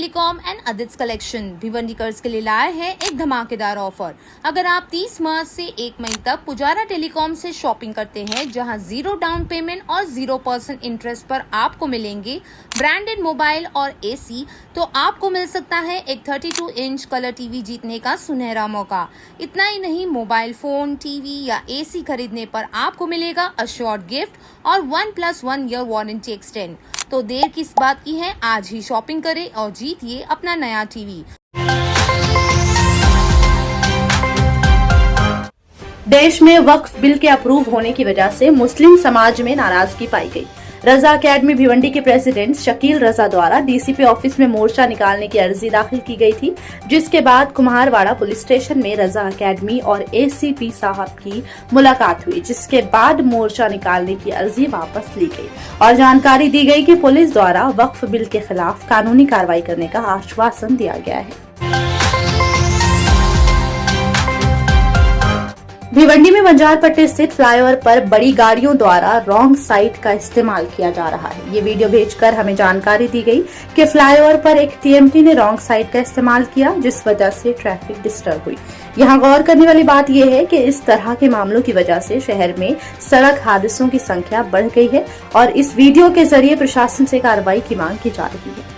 Telecom and Aditya collection भिवंडीकर्स के लिए लाए हैं एक धमाकेदार ऑफर। अगर आप 30 मार्च से 1 मई तक पुजारा टेलीकॉम से शॉपिंग करते हैं, जहां 0 डाउन पेमेंट और 0% इंटरेस्ट पर आपको मिलेंगे ब्रांडेड मोबाइल और एसी, तो आपको मिल सकता है एक 32 इंच कलर टीवी जीतने का सुनहरा मौका। इतना ही नहीं, मोबाइल फोन, टीवी या एसी खरीदने पर आपको मिलेगा अश्योर्ड गिफ्ट और 1+1 ईयर वारंटी एक्सटेंड। तो देर किस बात की है, आज ही शॉपिंग करें और जीतिए अपना नया टीवी। देश में वक्फ बिल के अप्रूव होने की वजह से मुस्लिम समाज में नाराजगी पाई गई। रजा अकेडमी भिवंडी के प्रेसिडेंट शकील रजा द्वारा डीसीपी ऑफिस में मोर्चा निकालने की अर्जी दाखिल की गई थी, जिसके बाद कुम्हारवाड़ा पुलिस स्टेशन में रजा अकेडमी और एसीपी साहब की मुलाकात हुई, जिसके बाद मोर्चा निकालने की अर्जी वापस ली गई और जानकारी दी गई कि पुलिस द्वारा वक्फ बिल के खिलाफ कानूनी कार्रवाई करने का आश्वासन दिया गया है। भिवंडी में बंजारपट्टी स्थित फ्लाईओवर पर बड़ी गाड़ियों द्वारा रॉन्ग साइड का इस्तेमाल किया जा रहा है। ये वीडियो भेजकर हमें जानकारी दी गई कि फ्लाईओवर पर एक टीएमटी ने रॉन्ग साइड का इस्तेमाल किया, जिस वजह से ट्रैफिक डिस्टर्ब हुई। यहाँ गौर करने वाली बात यह है कि इस तरह के मामलों की वजह से शहर में सड़क हादसों की संख्या बढ़ गई है और इस वीडियो के जरिए प्रशासन से कार्रवाई की मांग की जा रही है।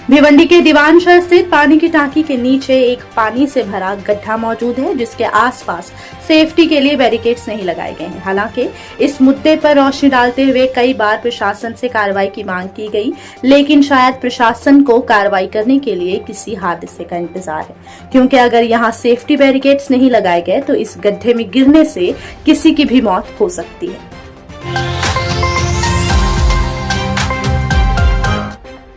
भिवंडी के दीवानशहर स्थित पानी की टांकी के नीचे एक पानी से भरा गड्ढा मौजूद है, जिसके आसपास सेफ्टी के लिए बैरिकेड्स नहीं लगाए गए हैं। हालांकि इस मुद्दे पर रोशनी डालते हुए कई बार प्रशासन से कार्रवाई की मांग की गई, लेकिन शायद प्रशासन को कार्रवाई करने के लिए किसी हादसे का इंतजार है, क्योंकि अगर यहां सेफ्टी बैरिकेड्स नहीं लगाए गए तो इस गड्ढे में गिरने से किसी की भी मौत हो सकती है।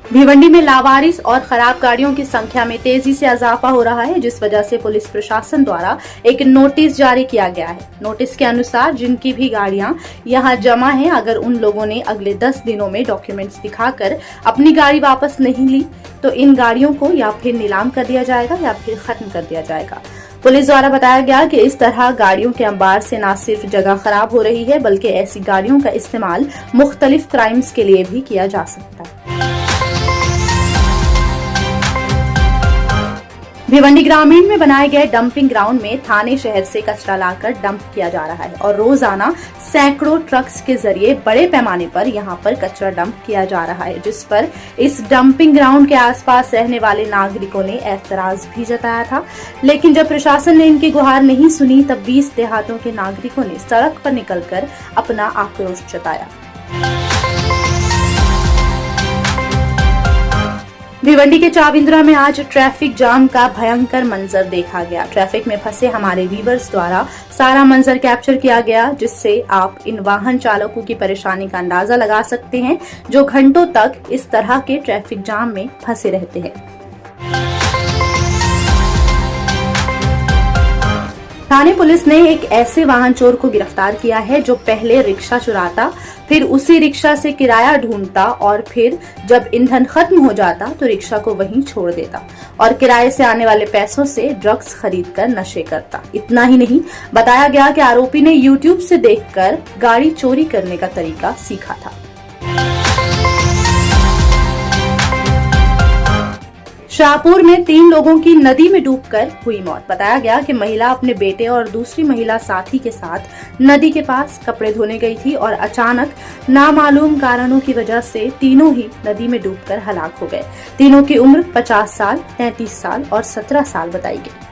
भिवंडी में लावारिस और खराब गाड़ियों की संख्या में तेजी से इजाफा हो रहा है, जिस वजह से पुलिस प्रशासन द्वारा एक नोटिस जारी किया गया है। नोटिस के अनुसार जिनकी भी गाड़ियां यहां जमा हैं, अगर उन लोगों ने अगले 10 दिनों में डॉक्यूमेंट्स दिखाकर अपनी गाड़ी वापस नहीं ली तो इन गाड़ियों को या फिर नीलाम कर दिया जाएगा या फिर खत्म कर दिया जाएगा। पुलिस द्वारा बताया गया कि इस तरह गाड़ियों के अंबार से न सिर्फ जगह खराब हो रही है, बल्कि ऐसी गाड़ियों का इस्तेमाल मुख्तलिफ क्राइम्स के लिए भी किया जा सकता है। भिवंडी ग्रामीण में बनाए गए डंपिंग ग्राउंड में थाने शहर से कचरा लाकर डंप किया जा रहा है और रोजाना सैकड़ों ट्रक्स के जरिए बड़े पैमाने पर यहां पर कचरा डंप किया जा रहा है, जिस पर इस डंपिंग ग्राउंड के आसपास रहने वाले नागरिकों ने एतराज भी जताया था। लेकिन जब प्रशासन ने इनकी गुहार नहीं सुनी, तब 20 देहातों के नागरिकों ने सड़क पर निकलकर अपना आक्रोश जताया। भिवंडी के चाविंद्रा में आज ट्रैफिक जाम का भयंकर मंजर देखा गया। ट्रैफिक में फंसे हमारे व्यूअर्स द्वारा सारा मंजर कैप्चर किया गया, जिससे आप इन वाहन चालकों की परेशानी का अंदाजा लगा सकते हैं, जो घंटों तक इस तरह के ट्रैफिक जाम में फंसे रहते हैं। थाने पुलिस ने एक ऐसे वाहन चोर को गिरफ्तार किया है जो पहले रिक्शा चुराता, फिर उसी रिक्शा से किराया ढूंढता और फिर जब ईंधन खत्म हो जाता तो रिक्शा को वहीं छोड़ देता और किराए से आने वाले पैसों से ड्रग्स खरीदकर नशे करता। इतना ही नहीं, बताया गया कि आरोपी ने YouTube से देखकर गाड़ी चोरी करने का तरीका सीखा था। शाहपुर में 3 लोगों की नदी में डूबकर हुई मौत। बताया गया कि महिला अपने बेटे और दूसरी महिला साथी के साथ नदी के पास कपड़े धोने गई थी और अचानक नामालूम कारणों की वजह से तीनों ही नदी में डूबकर हलाक हो गए। तीनों की उम्र 50 साल, 33 साल और 17 साल बताई गई।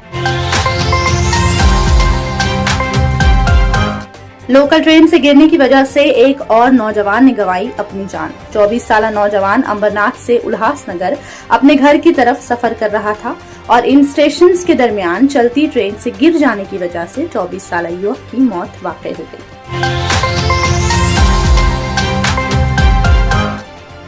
लोकल ट्रेन से गिरने की वजह से एक और नौजवान ने गंवाई अपनी जान। 24 साल नौजवान अंबरनाथ से उल्लासनगर अपने घर की तरफ सफर कर रहा था और इन स्टेशन के दरमियान चलती ट्रेन से गिर जाने की वजह से 24 साल युवक की मौत वाकई हो गई।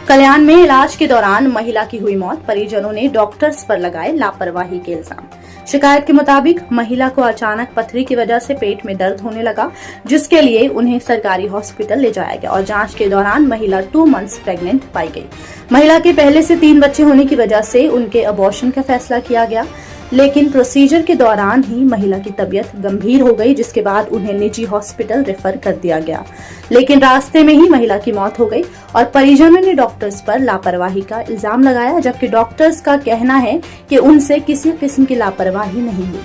कल्याण में इलाज के दौरान महिला की हुई मौत। परिजनों ने डॉक्टर्स पर लगाए लापरवाही के इल्जाम। शिकायत के मुताबिक महिला को अचानक पथरी की वजह से पेट में दर्द होने लगा, जिसके लिए उन्हें सरकारी हॉस्पिटल ले जाया गया और जांच के दौरान महिला 2 मंथ्स प्रेग्नेंट पाई गई। महिला के पहले से 3 बच्चे होने की वजह से उनके अबॉर्शन का फैसला किया गया। लेकिन प्रोसीजर के दौरान ही महिला की तबीयत गंभीर हो गई, जिसके बाद उन्हें निजी हॉस्पिटल रेफर कर दिया गया। लेकिन रास्ते में ही महिला की मौत हो गई और परिजनों ने डॉक्टर्स पर लापरवाही का इल्जाम लगाया, जबकि डॉक्टर्स का कहना है कि उनसे किसी किस्म की लापरवाही नहीं हुई।